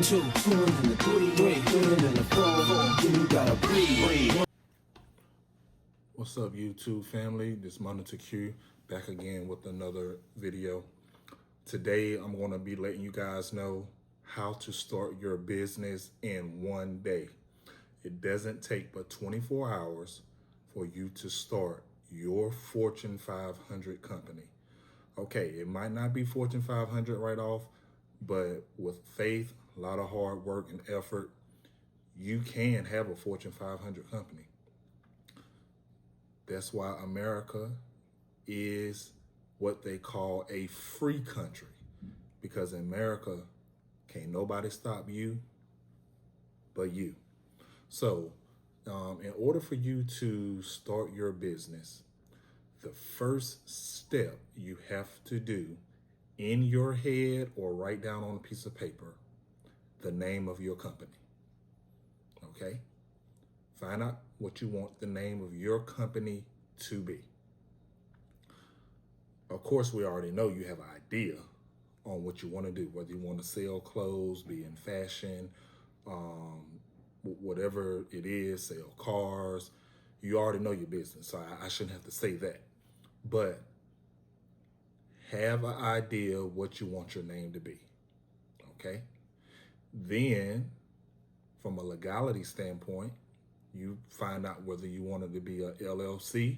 two, two and then a three, three and then a four, then you gotta breathe. What's up, YouTube family? This Monitor Q back again with another video. Today, I'm going to be letting you guys know how to start your business in one day. It doesn't take but 24 hours for you to start your Fortune 500 company. Okay, it might not be Fortune 500 right off, but with faith, a lot of hard work and effort, you can have a Fortune 500 company. That's why America is what they call a free country, because in America, can't nobody stop you but you. So in order for you to start your business, the first step you have to do in your head or write down on a piece of paper, the name of your company, okay? Find out what you want the name of your company to be. Of course, we already know you have an idea on what you want to do, whether you want to sell clothes, be in fashion, whatever it is, sell cars. You already know your business, so I shouldn't have to say that. But have an idea what you want your name to be, okay? Then, from a legality standpoint, you find out whether you want it to be a LLC,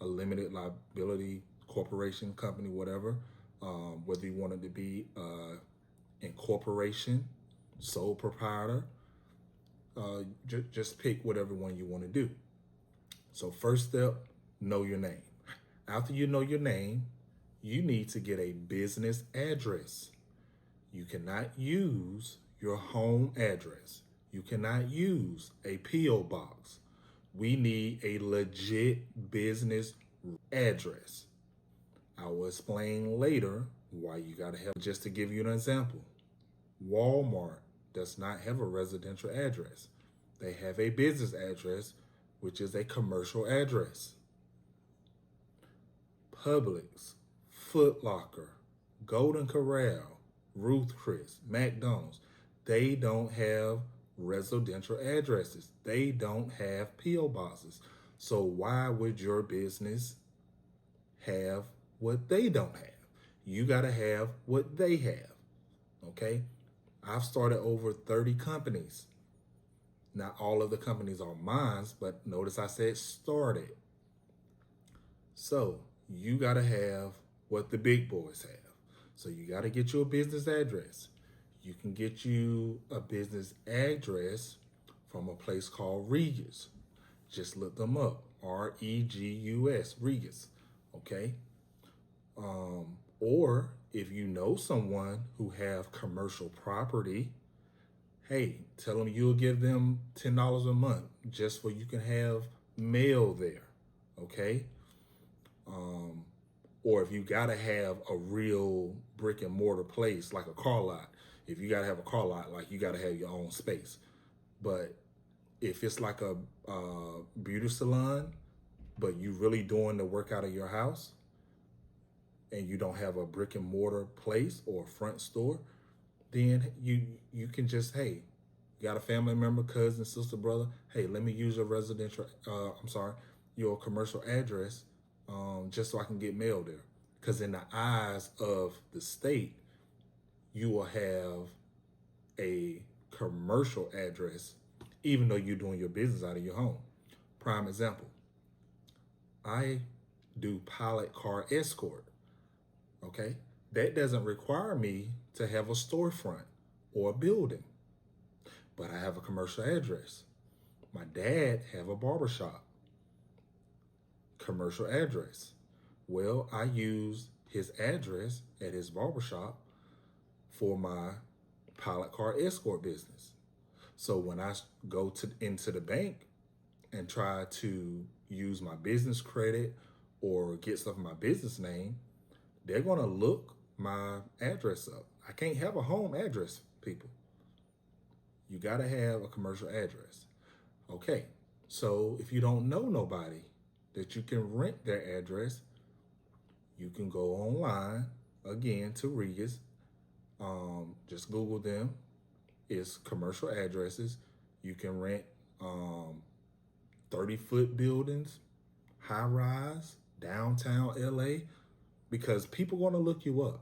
a limited liability corporation, company, whatever, whether you want it to be incorporation, sole proprietor, just pick whatever one you want to do. So first step, know your name. After you know your name, you need to get a business address. You cannot use your home address. You cannot use a P.O. box. We need a legit business address. I will explain later why you gotta have, just to give you an example. Walmart does not have a residential address. They have a business address, which is a commercial address. Publix, Foot Locker, Golden Corral, Ruth Chris, McDonald's, they don't have residential addresses. They don't have P.O. boxes. So why would your business have what they don't have? You got to have what they have, okay? I've started over 30 companies. Not all of the companies are mine, but notice I said started. So you got to have what the big boys have. So you got to get you a business address. You can get you a business address from a place called Regus. Just look them up, R-E-G-U-S, Regus, okay? Or if you know someone who have commercial property, hey, tell them you'll give them $10 a month just so you can have mail there, okay? Or if you gotta have a real brick and mortar place, like a car lot, if you gotta have a car lot, like you gotta have your own space. But if it's like a beauty salon, but you really doing the work out of your house and you don't have a brick and mortar place or a front store, then you can just, hey, you got a family member, cousin, sister, brother, hey, let me use your your commercial address just so I can get mail there. Because in the eyes of the state, you will have a commercial address, even though you're doing your business out of your home. Prime example, I do pilot car escort, okay? That doesn't require me to have a storefront or a building, but I have a commercial address. My dad have a barbershop, commercial address. Well, I use his address at his barbershop for my pilot car escort business. So when I go into the bank and try to use my business credit or get stuff in my business name, they're gonna look my address up. I can't have a home address, people. You gotta have a commercial address. Okay, so if you don't know nobody that you can rent their address, you can go online, again, to Regus. Just Google them. is commercial addresses. You can rent 30-foot buildings, high rise, downtown LA, because people want to look you up.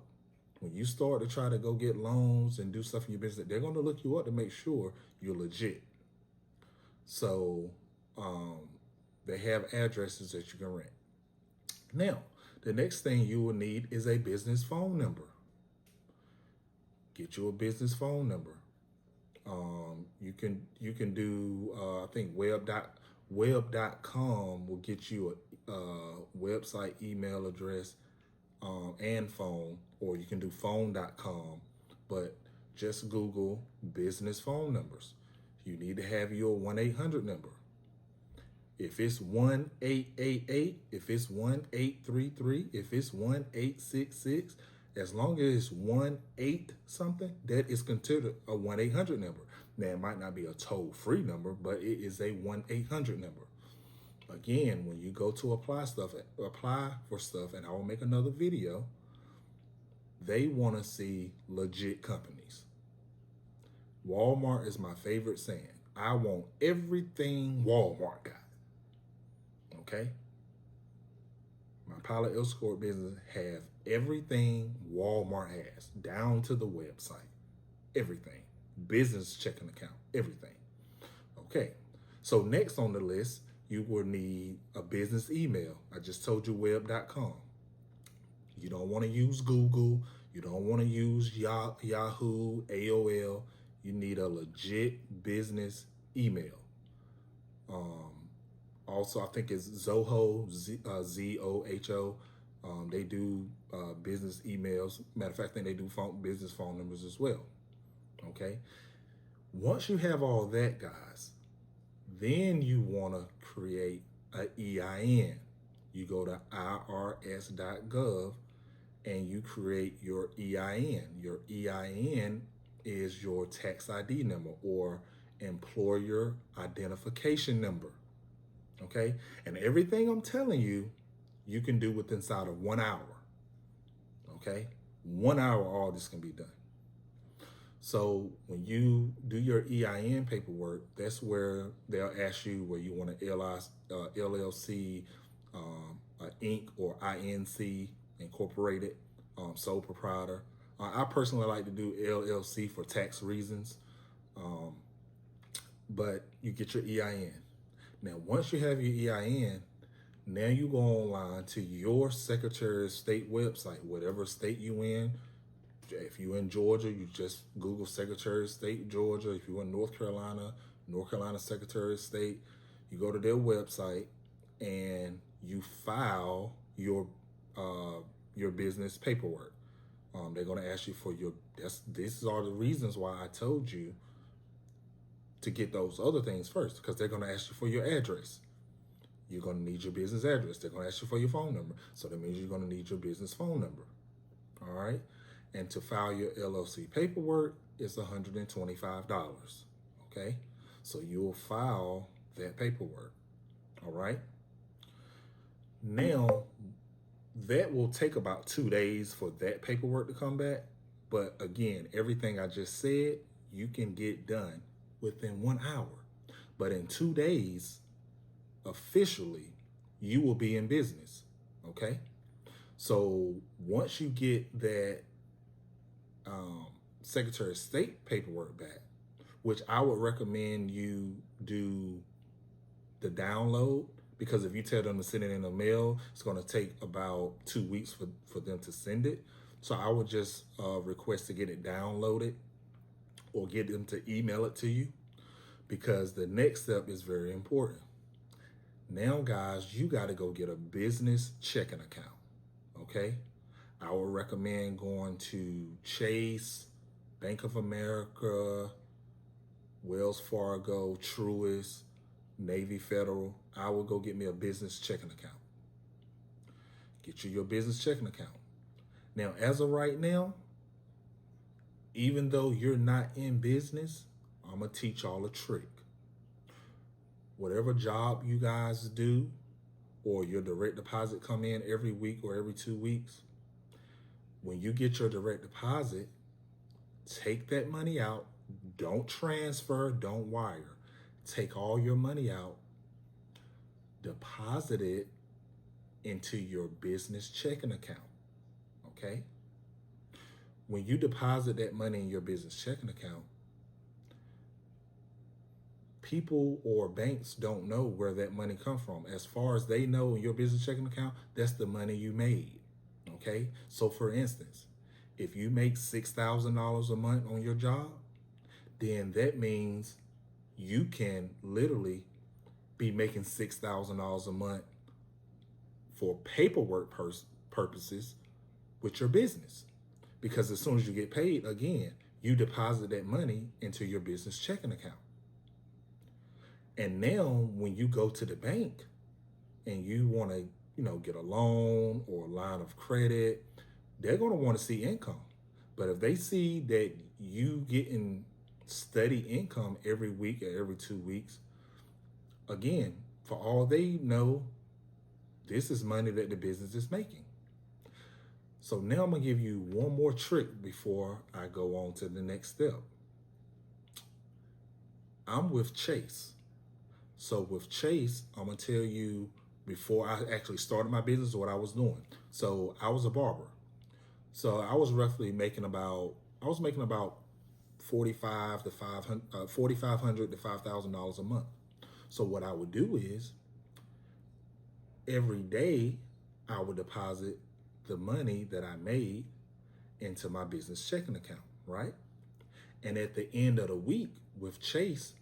When you start to try to go get loans and do stuff in your business, they're going to look you up to make sure you're legit. So they have addresses that you can rent. Now, the next thing you will need is a business phone number. Get you a business phone number. You can do I think web.com will get you a website, email address, and phone, or you can do phone.com, but just Google business phone numbers. You need to have your 1-800 number. If it's 1-888, if it's 1-833, if it's 1-866, as long as it's 1-8 something, that is considered a 1-800 number. Now, it might not be a toll-free number, but it is a 1-800 number. Again, when you go to apply for stuff, and I will make another video, they want to see legit companies. Walmart is my favorite saying. I want everything Walmart got. Okay? My Pilot Escort business have everything Walmart has, down to the website. Everything. Business checking account. Everything. Okay. So next on the list, you will need a business email. I just told you web.com. You don't want to use Google. You don't want to use Yahoo, AOL. You need a legit business email. Also, I think it's Zoho, Z-O-H-O. They do business emails. Matter of fact, I think they do business phone numbers as well. Okay. Once you have all that, guys, then you want to create an EIN. You go to irs.gov and you create your EIN. Your EIN is your tax ID number or employer identification number. Okay? And everything I'm telling you, you can do within inside of 1 hour. Okay? 1 hour, all this can be done. So when you do your EIN paperwork, that's where they'll ask you where you want an LLC, Inc. or INC, incorporated, sole proprietor. I personally like to do LLC for tax reasons, but you get your EIN. Now, once you have your EIN, now you go online to your Secretary of State website, whatever state you in. If you're in Georgia, you just Google Secretary of State, Georgia. If you're in North Carolina Secretary of State, you go to their website and you file your business paperwork. They're going to ask you for these are the reasons why I told you to get those other things first, because they're going to ask you for your address. You're going to need your business address. They're going to ask you for your phone number. So that means you're going to need your business phone number. All right. And to file your LLC paperwork, it's $125. Okay. So you'll file that paperwork. All right. Now, that will take about 2 days for that paperwork to come back. But again, everything I just said, you can get done within 1 hour. But in 2 days, officially, you will be in business. Okay. So once you get that Secretary of State paperwork back, which I would recommend you do the download, because if you tell them to send it in the mail, it's going to take about 2 weeks for them to send it. So I would just request to get it downloaded or get them to email it to you, because the next step is very important. Now, guys, you got to go get a business checking account. Okay. I would recommend going to Chase, Bank of America, Wells Fargo, Truist, Navy Federal. I would go get me a business checking account. Get you your business checking account. Now, as of right now, even though you're not in business, I'm going to teach y'all a trick. Whatever job you guys do, or your direct deposit come in every week or every 2 weeks, when you get your direct deposit, take that money out, Don't transfer, don't wire. Take all your money out, deposit it into your business checking account. Okay? When you deposit that money in your business checking account, people or banks don't know where that money comes from. As far as they know, in your business checking account, that's the money you made. Okay? So for instance, if you make $6,000 a month on your job, then that means you can literally be making $6,000 a month for paperwork purposes with your business. Because as soon as you get paid, again, you deposit that money into your business checking account. And now when you go to the bank and you want to, get a loan or a line of credit, they're going to want to see income. But if they see that you getting steady income every week or every 2 weeks, again, for all they know, this is money that the business is making. So now I'm going to give you one more trick before I go on to the next step. I'm with Chase. So with Chase, I'm going to tell you before I actually started my business what I was doing. So I was a barber. So I was roughly making about $4,500 to $5,000 a month. So what I would do is every day I would deposit the money that I made into my business checking account, right? And at the end of the week with Chase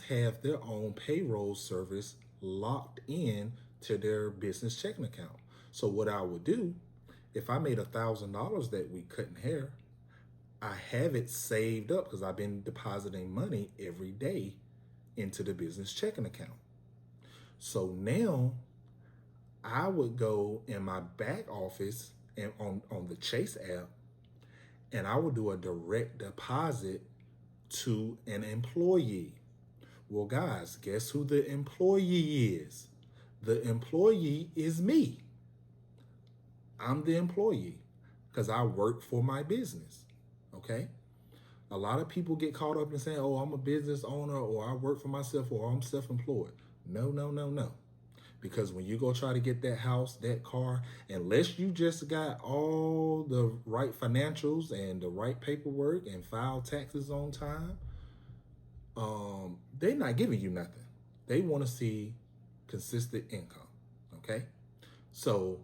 have their own payroll service locked in to their business checking account. So what I would do, if I made $1,000 that week cutting hair, I have it saved up because I've been depositing money every day into the business checking account. So now I would go in my back office and on the Chase app, and I would do a direct deposit to an employee. Well, guys, guess who the employee is? The employee is me. I'm the employee because I work for my business, okay? A lot of people get caught up in saying, oh, I'm a business owner, or I work for myself, or I'm self-employed. No. Because when you go try to get that house, that car, unless you just got all the right financials and the right paperwork and file taxes on time, they're not giving you nothing. They want to see consistent income, okay? So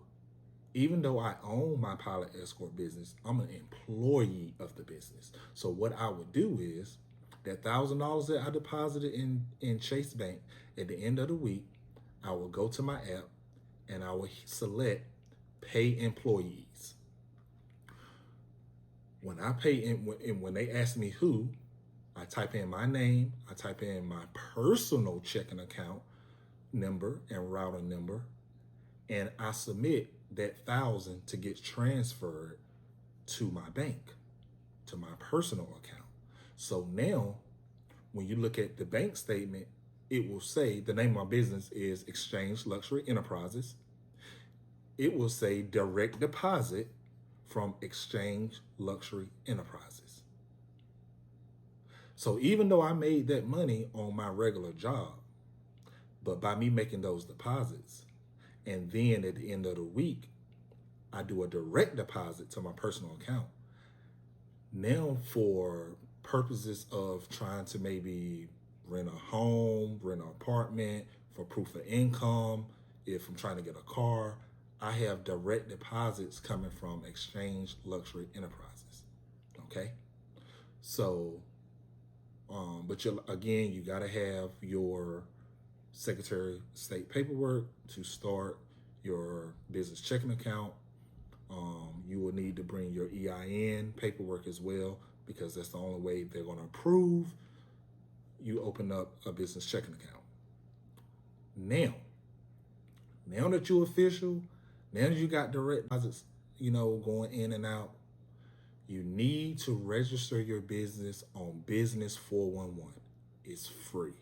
even though I own my pilot escort business, I'm an employee of the business. So what I would do is that $1,000 that I deposited in Chase Bank, at the end of the week, I will go to my app and I will select pay employees. When I pay in, when they ask me who, I type in my name, I type in my personal checking account number and routing number, and I submit that $1,000 to get transferred to my bank, to my personal account. So now, when you look at the bank statement, it will say, the name of my business is Exchange Luxury Enterprises. It will say direct deposit from Exchange Luxury Enterprises. So even though I made that money on my regular job, but by me making those deposits, and then at the end of the week, I do a direct deposit to my personal account. Now for purposes of trying to maybe rent a home, rent an apartment, for proof of income, if I'm trying to get a car, I have direct deposits coming from Exchange Luxury Enterprises, okay? So, but again, you gotta have your Secretary of State paperwork to start your business checking account. You will need to bring your EIN paperwork as well, because that's the only way they're gonna approve you open up a business checking account. Now that you're official, now that you got direct deposits, going in and out, you need to register your business on Business 411. It's free,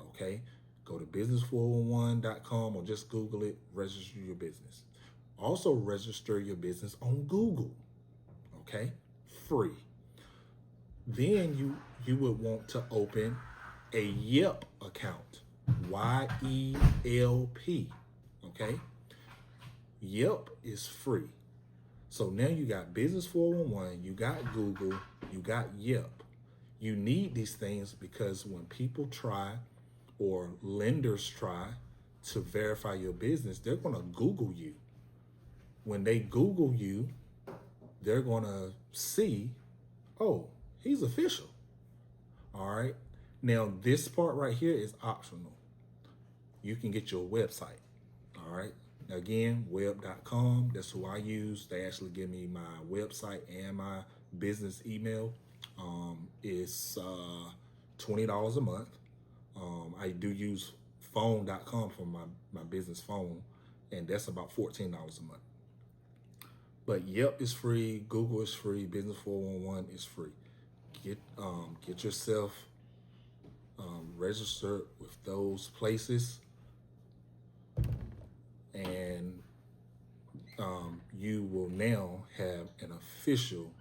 okay? Go to business411.com or just Google it, register your business. Also register your business on Google, okay? Free. Then you would want to open a Yelp account. YELP. Okay? Yelp is free. So now you got Business 411, you got Google, you got Yelp. You need these things because when people try or lenders try to verify your business, they're going to Google you. When they Google you, they're going to see, oh, he's official. All right. Now, this part right here is optional. You can get your website. All right. Again, web.com. That's who I use. They actually give me my website and my business email. It's $20 a month. I do use phone.com for my business phone, and that's about $14 a month. But Yelp is free, Google is free, Business 411 is free. Get yourself registered with those places, and you will now have an official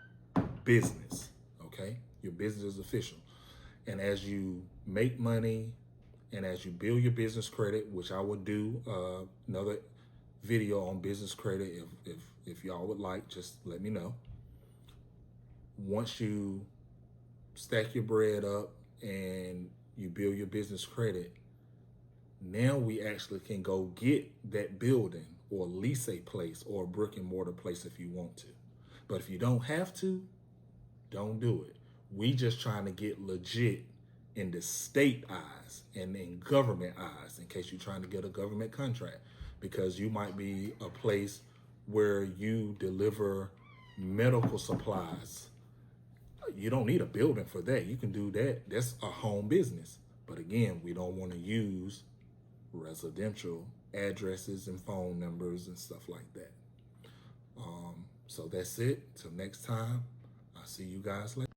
business. Okay, your business is official, and as you make money and as you build your business credit, which I will do another video on business credit if y'all would like, just let me know. Once you stack your bread up and you build your business credit, now we actually can go get that building or lease a place or a brick and mortar place if you want to. But if you don't have to, don't do it. We just trying to get legit in the state eyes and in government eyes, in case you're trying to get a government contract, because you might be a place where you deliver medical supplies. You don't need a building for that. You can do that. That's a home business. But again, we don't want to use residential addresses and phone numbers and stuff like that. So that's it. Till next time, I'll see you guys later.